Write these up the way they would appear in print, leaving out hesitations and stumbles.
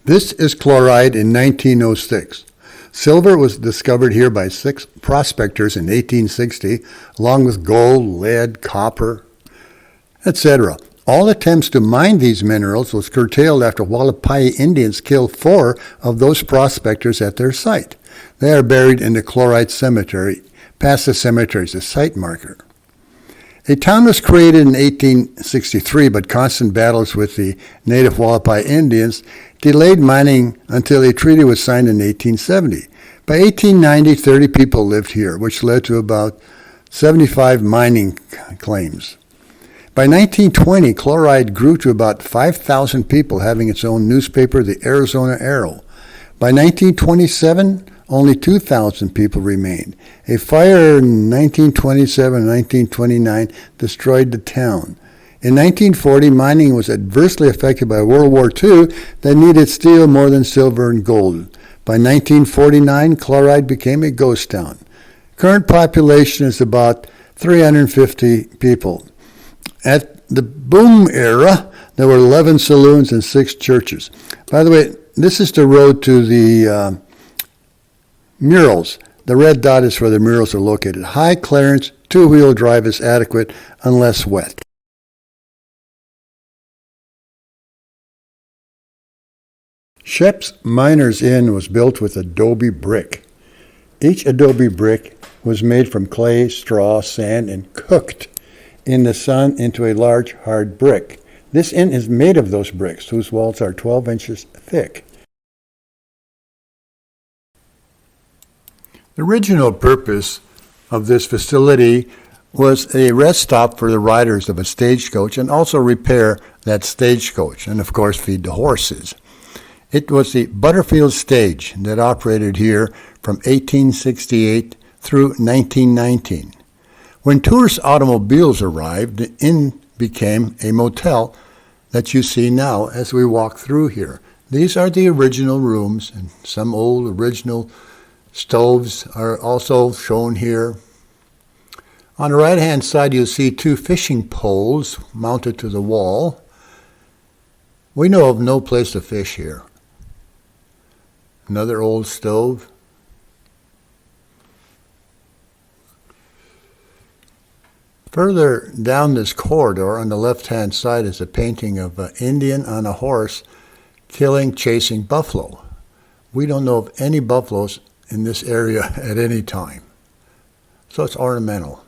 This is chloride in 1906. Silver was discovered here by 6 prospectors in 1860, along with gold, lead, copper, etc. All attempts to mine these minerals was curtailed after Hualapai Indians killed 4 of those prospectors at their site. They are buried in the Chloride Cemetery, past the cemetery is a site marker. A town was created in 1863, but constant battles with the native Hualapai Indians delayed mining until a treaty was signed in 1870. By 1890, 30 people lived here, which led to about 75 mining claims. By 1920, Chloride grew to about 5,000 people, having its own newspaper, the Arizona Arrow. By 1927, only 2,000 people remained. A fire in 1927 and 1929 destroyed the town. In 1940, mining was adversely affected by World War II that needed steel more than silver and gold. By 1949, Chloride became a ghost town. Current population is about 350 people. At the boom era, there were 11 saloons and 6 churches. By the way, this is the road to the Murals. The red dot is where the murals are located. High clearance, 2-wheel drive is adequate unless wet. Shep's Miners Inn was built with adobe brick. Each adobe brick was made from clay, straw, sand, and cooked in the sun into a large hard brick. This inn is made of those bricks, whose walls are 12 inches thick. The original purpose of this facility was a rest stop for the riders of a stagecoach and also repair that stagecoach and, of course, feed the horses. It was the Butterfield stage that operated here from 1868 through 1919. When tourist automobiles arrived, the inn became a motel that you see now as we walk through here. These are the original rooms, and some old original stoves are also shown here. On the right-hand side, you'll see 2 fishing poles mounted to the wall. We know of no place to fish here. Another old stove. Further down this corridor on the left-hand side is a painting of an Indian on a horse chasing buffalo. We don't know of any buffaloes in this area at any time. So it's ornamental.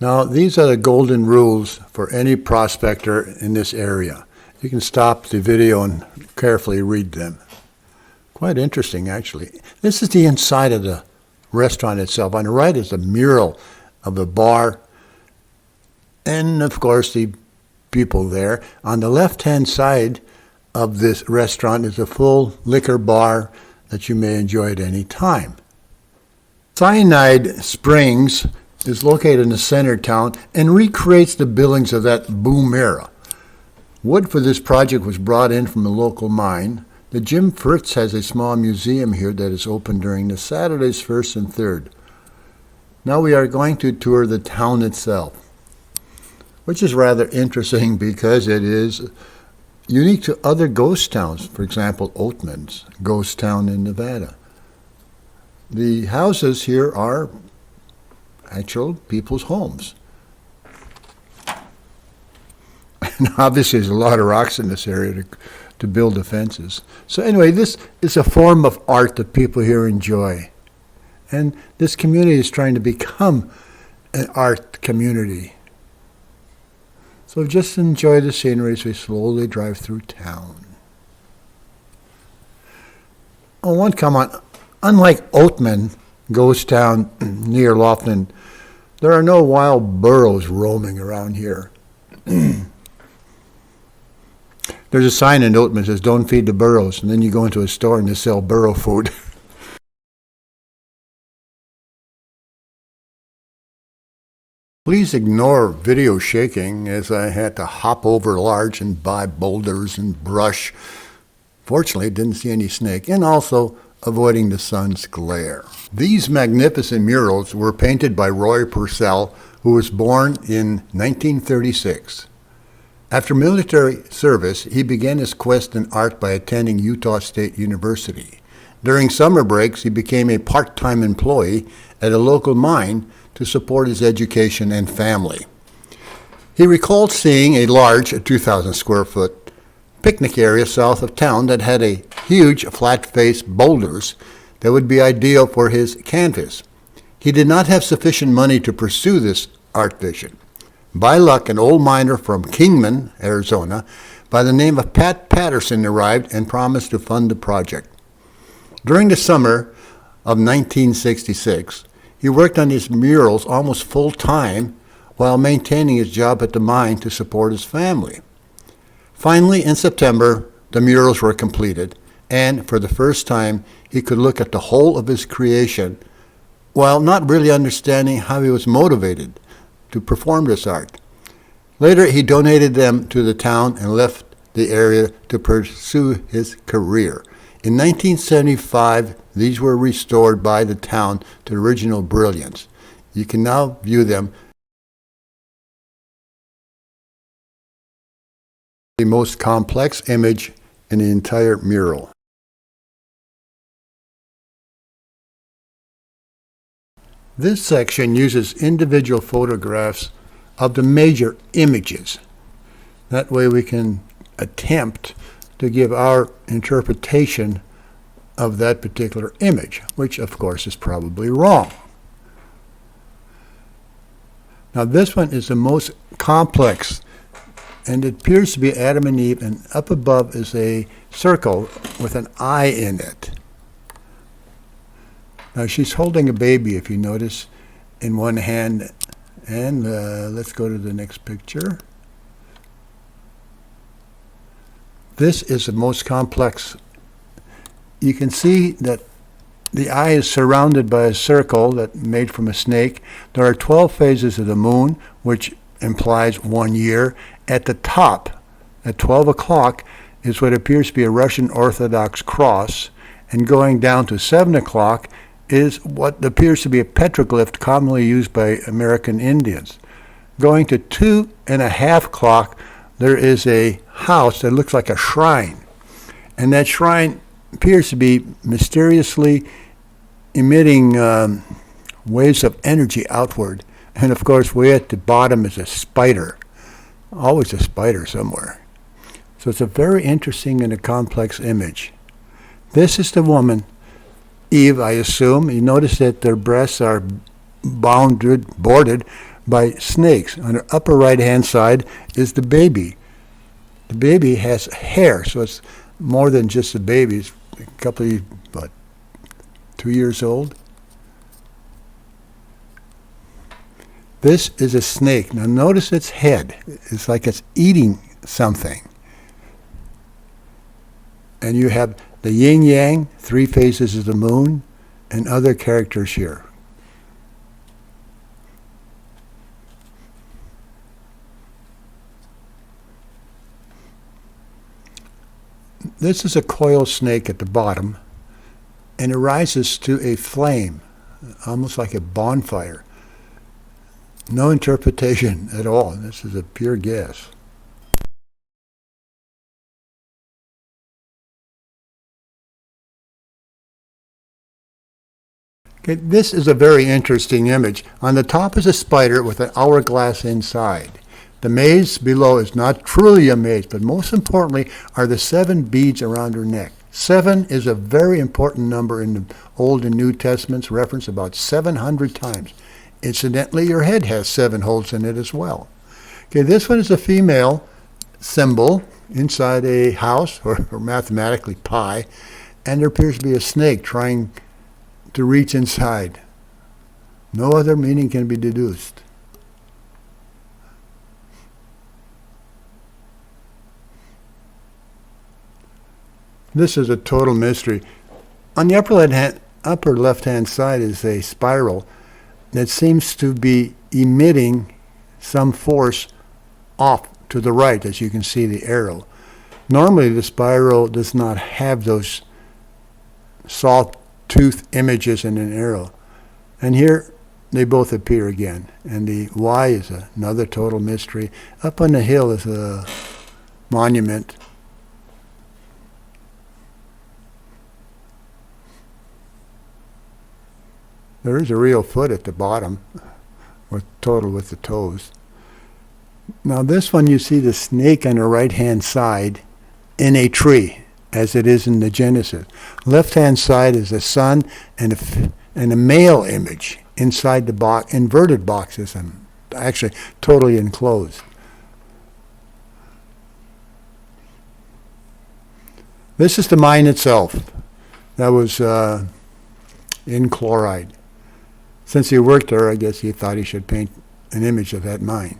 Now, these are the golden rules for any prospector in this area. You can stop the video and carefully read them. Quite interesting, actually. This is the inside of the restaurant itself. On the right is a mural of the bar and, of course, the people there. On the left-hand side of this restaurant is a full liquor bar that you may enjoy at any time. Cyanide Springs is located in the center town and recreates the buildings of that boom era. Wood for this project was brought in from a local mine. The Jim Fritz has a small museum here that is open during the Saturdays 1st and 3rd. Now we are going to tour the town itself, which is rather interesting because it is unique to other ghost towns. For example, Oatman's ghost town in Nevada. The houses here are actual people's homes. And obviously there's a lot of rocks in this area to build the fences. So anyway, this is a form of art that people here enjoy. And this community is trying to become an art community. So just enjoy the scenery as we slowly drive through town. Oh, one comment. Unlike Oatman ghost town near Laughlin, there are no wild burros roaming around here. There's a sign in Oatman that says, "Don't feed the burros," and then you go into a store and they sell burro food. Please ignore video shaking as I had to hop over large and buy boulders and brush. Fortunately, didn't see any snake, and also avoiding the sun's glare. These magnificent murals were painted by Roy Purcell, who was born in 1936. After military service, he began his quest in art by attending Utah State University. During summer breaks, he became a part-time employee at a local mine to support his education and family. He recalled seeing a large, 2,000 square foot, picnic area south of town that had a huge flat-faced boulders that would be ideal for his canvas. He did not have sufficient money to pursue this art vision. By luck, an old miner from Kingman, Arizona, by the name of Pat Patterson arrived and promised to fund the project. During the summer of 1966, he worked on his murals almost full-time while maintaining his job at the mine to support his family. Finally, in September, the murals were completed, and for the first time, he could look at the whole of his creation while not really understanding how he was motivated to perform this art. Later, he donated them to the town and left the area to pursue his career. In 1975, these were restored by the town to original brilliance. You can now view them. The most complex image in the entire mural. This section uses individual photographs of the major images. That way we can attempt to give our interpretation of that particular image, which of course is probably wrong. Now this one is the most complex, and it appears to be Adam and Eve, and up above is a circle with an eye in it. Now she's holding a baby, if you notice, in one hand, and let's go to the next picture. This is the most complex. You can see that the eye is surrounded by a circle that made from a snake. There are 12 phases of the moon, which implies 1 year. At the top, at 12 o'clock, is what appears to be a Russian Orthodox cross, and going down to 7 o'clock is what appears to be a petroglyph commonly used by American Indians. Going to 2:30 o'clock, there is a house that looks like a shrine, and that shrine appears to be mysteriously emitting waves of energy outward. And of course, way at the bottom is a spider, always a spider somewhere. So it's a very interesting and a complex image. This is the woman, Eve, I assume. You notice that their breasts are boarded by snakes. On the upper right-hand side is the baby. The baby has hair, so it's more than just a baby. It's a couple of, 2 years old. This is a snake. Now notice its head. It's like it's eating something. And you have the yin-yang, 3 phases of the moon, and other characters here. This is a coil snake at the bottom, and it rises to a flame, almost like a bonfire. No interpretation at all. This is a pure guess. Okay, this is a very interesting image. On the top is a spider with an hourglass inside. The maze below is not truly a maze, but most importantly are the 7 beads around her neck. 7 is a very important number in the Old and New Testaments, referenced about 700 times. Incidentally, your head has 7 holes in it as well. Okay, this one is a female symbol inside a house, or mathematically pi, and there appears to be a snake trying to reach inside. No other meaning can be deduced. This is a total mystery. On the upper left-hand side is a spiral that seems to be emitting some force off to the right, as you can see the arrow. Normally the spiral does not have those sawtooth images in an arrow. And here they both appear again. And the Y is another total mystery. Up on the hill is a monument. There is a real foot at the bottom, with the toes. Now this one, you see the snake on the right-hand side in a tree, as it is in the Genesis. Left-hand side is a sun and a male image inside the box, inverted boxes, and actually totally enclosed. This is the mine itself. That was in Chloride. Since he worked there, I guess he thought he should paint an image of that mine.